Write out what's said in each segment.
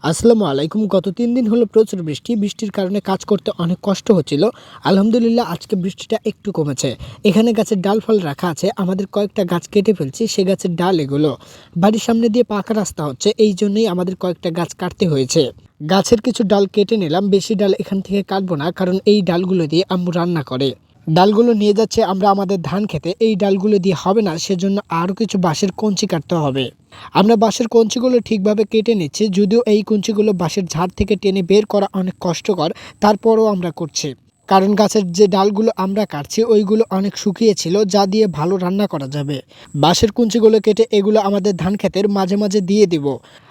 আসসালামু আলাইকুম। গত ৩ দিন হলো প্রচুর বৃষ্টি। বৃষ্টির কারণে কাজ করতে অনেক কষ্ট হচ্ছিল। আলহামদুলিল্লাহ আজকে বৃষ্টিটা একটু কমেছে। এখানে গাছের ডাল-ফল রাখা আছে। আমাদের কয়েকটা গাছ কেটে ফেলছি। সে গাছের ডাল এগুলো। বাড়ির সামনে দিয়ে পাকা রাস্তা হচ্ছে। এইজন্যই আমাদের কয়েকটা গাছ কাটতে হয়েছে। গাছের কিছু ডাল কেটে নিলাম। বেশি ডাল এখান থেকে কাটবো না, কারণ এই ডালগুলো দিয়ে আম্মু রান্না করে। ডালগুলো নিয়ে যাচ্ছে আমরা আমাদের ধান খেতে। এই ডালগুলো দিয়ে হবে না, সেজন্য আরও কিছু বাঁশের কঞ্চি কাটতে হবে। আমরা বাঁশের কঞ্চিগুলো ঠিকভাবে কেটে নিচ্ছি, যদিও এই কঞ্চিগুলো বাঁশের ঝাড় থেকে টেনে বের করা অনেক কষ্টকর, তারপরও আমরা করছি। কারণ গাছের যে ডালগুলো আমরা কাটছি ওইগুলো অনেক শুকিয়ে ছিল, যা দিয়ে ভালো রান্না করা যাবে। বাঁশের কঞ্চিগুলো কেটে এগুলো আমাদের ধান ক্ষেতের মাঝে মাঝে দিয়ে দিব।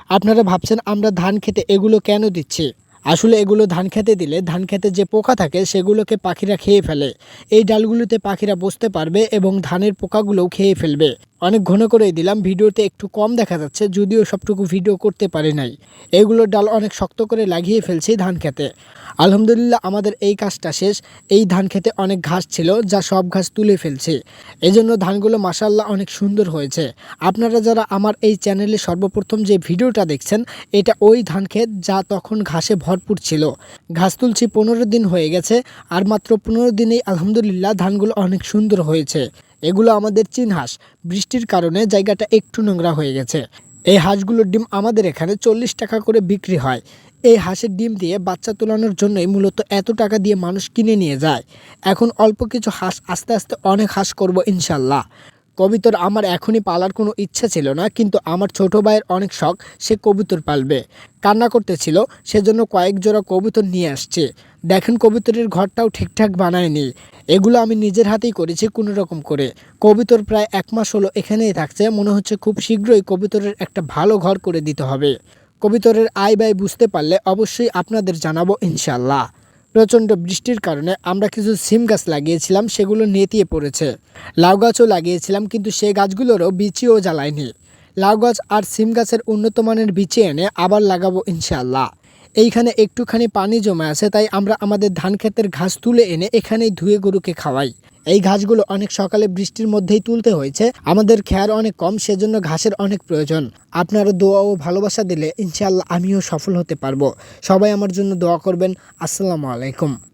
আপনারা ভাবছেন আমরা ধান খেতে এগুলো কেন দিচ্ছি? আসলে এগুলো ধান খেতে দিলে ধান খেতে যে পোকা থাকে সেগুলোকে পাখিরা খেয়ে ফেলে। এই ডালগুলোতে পাখিরা বসতে পারবে এবং ধানের পোকাগুলোও খেয়ে ফেলবে। অনেক ঘন করে দিলাম, ভিডিওতে একটু কম দেখা যাচ্ছে, যদিও সবটুকু ভিডিও করতে পারি নাই। এইগুলোর ডাল অনেক শক্ত করে লাগিয়ে ফেলছি ধান খেতে। আলহামদুলিল্লাহ আমাদের এই কাজটা শেষ। এই ধান খেতে অনেক ঘাস ছিল, যা সব ঘাস তুলে ফেলছি। এজন্য ধানগুলো মাশাআল্লাহ অনেক সুন্দর হয়েছে। আপনারা যারা আমার এই চ্যানেলে সর্বপ্রথম যে ভিডিওটা দেখছেন, এটা ওই ধান ক্ষেত যা তখন ঘাসে ভরপুর ছিল। ঘাস তুলছি ১৫ দিন হয়ে গেছে, আর মাত্র ১৫ দিনেই আলহামদুলিল্লাহ ধানগুলো অনেক সুন্দর হয়েছে। এগুলো আমাদের চীন হাঁস। বৃষ্টির কারণে জায়গাটা একটু নোংরা হয়ে গেছে। এই হাঁসগুলোর ডিম আমাদের এখানে ৪০ টাকা করে বিক্রি হয়। এই হাঁসের ডিম দিয়ে বাচ্চা তোলানোর জন্যই মূলত এত টাকা দিয়ে মানুষ কিনে নিয়ে যায়। এখন অল্প কিছু হাঁস, আস্তে আস্তে অনেক হাঁস করব ইনশাল্লাহ। কবুতর আমার এখনই পালার কোনো ইচ্ছা ছিল না, কিন্তু আমার ছোট ভাইয়ের অনেক শখ, সে কবুতর পালবে। কান্না করতেছিল, সেজন্য কয়েক জোড়া কবুতর নিয়ে আসছে। দেখেন কবুতরের ঘরটাও ঠিকঠাক বানায়নি। এগুলো আমি নিজের হাতেই করেছি কোনো রকম করে। কবুতর প্রায় ১ মাস হলো এখানেই থাকছে। মনে হচ্ছে খুব শীঘ্রই কবুতরের একটা ভালো ঘর করে দিতে হবে। কবুতরের আয় ব্যয় বুঝতে পারলে অবশ্যই আপনাদের জানাবো ইনশাল্লাহ। প্রচণ্ড বৃষ্টির কারণে আমরা কিছু সিম গাছ লাগিয়েছিলাম, সেগুলো নেতিয়ে পড়েছে। লাউ গাছও লাগিয়েছিলাম, কিন্তু সেই গাছগুলোরও বিচিও জ্বালায়নি। লাউ গাছ আর সিম গাছের উন্নত মানের বিচি এনে আবার লাগাবো ইনশাআল্লাহ। এইখানে একটুখানি পানি জমে আছে, তাই আমরা আমাদের ধান ক্ষেতের ঘাস তুলে এনে এখানেই ধুয়ে গরুকে খাওয়াই। এই ঘাসগুলো অনেক সকালে বৃষ্টির মধ্যেই তুলতে হয়েছে। আমাদের খেয়ার অনেক কম, সেজন্য ঘাসের অনেক প্রয়োজন। আপনারা দোয়া ও ভালোবাসা দিলে ইনশাআল্লাহ আমিও সফল হতে পারবো। সবাই আমার জন্য দোয়া করবেন। আসসালামু আলাইকুম।